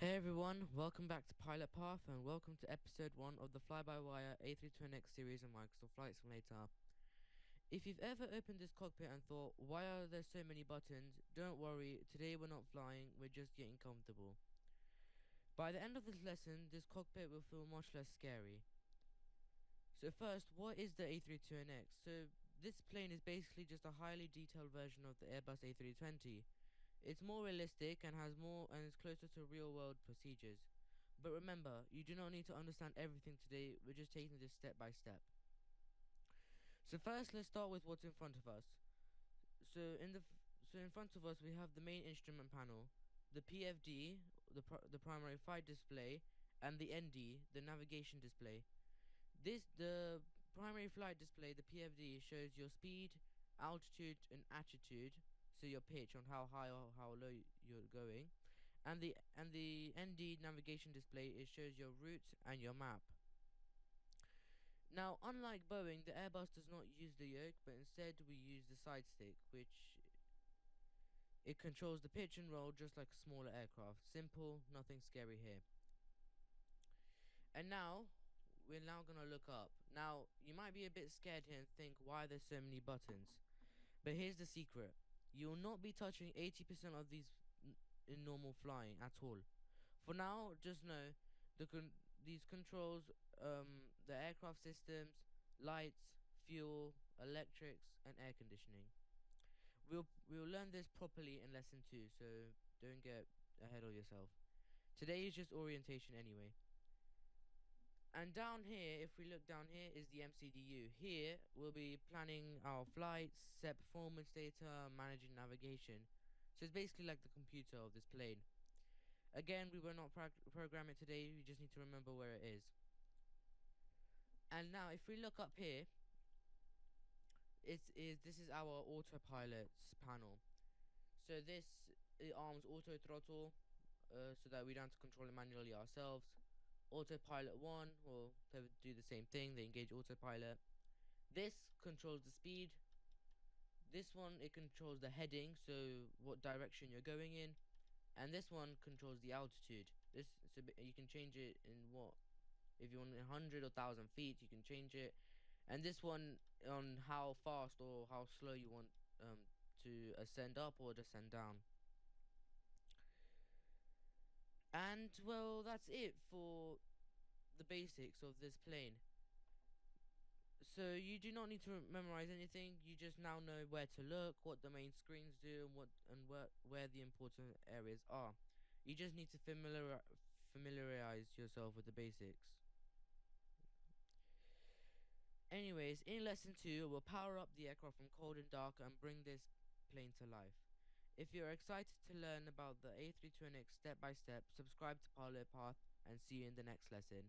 Hey everyone, welcome back to Pilot Path and welcome to episode 1 of the FlyByWire A32NX series on Microsoft Flight Simulator. If you've ever opened this cockpit and thought, why are there so many buttons? Don't worry, today we're not flying, we're just getting comfortable. By the end of this lesson, this cockpit will feel much less scary. So first, what is the A32NX? So this plane is basically just a highly detailed version of the Airbus A320. It's more realistic and is closer to real world procedures. But remember, you do not need to understand everything today, we're just taking this step by step. So first let's start with what's in front of us. So in front of us we have the main instrument panel, the PFD, the primary flight display, and the ND, the navigation display. The primary flight display, the PFD, shows your speed, altitude, and attitude, so your pitch on how high or how low you're going, and the ND navigation display, it shows your route and your map. Now, unlike Boeing, the Airbus does not use the yoke, but instead we use the side stick, which it controls the pitch and roll just like a smaller aircraft. Simple, nothing scary here. And now we're now gonna look up. Now you might be a bit scared here and think, why there's so many buttons? But here's the secret: you will not be touching 80% of these in normal flying at all. For now, just know these controls, the aircraft systems, lights, fuel, electrics, and air conditioning. We'll learn this properly in lesson 2, so don't get ahead of yourself. Today is just orientation anyway. And down here, if we look down here, is the MCDU. Here, we'll be planning our flights, set performance data, managing navigation. So it's basically like the computer of this plane. Again, we will not program it today, we just need to remember where it is. And now, if we look up here, this is our autopilot's panel. So it arms auto throttle, so that we don't have to control it manually ourselves. Autopilot 1 will do the same thing, they engage autopilot. This controls the speed. This one, it controls the heading, so what direction you're going in. And this one controls the altitude. So you can change it in what, if you want 100 or 1,000 feet, you can change it. And this one on how fast or how slow you want to ascend up or descend down. And well, that's it for the basics of this plane. So you do not need to memorize anything, you just now know where to look, what the main screens do, and where the important areas are. You just need to familiarize yourself with the basics. Anyways, in lesson 2, we'll power up the aircraft from cold and dark and bring this plane to life. If you're excited to learn about the A32NX step by step, subscribe to Pilot Path and see you in the next lesson.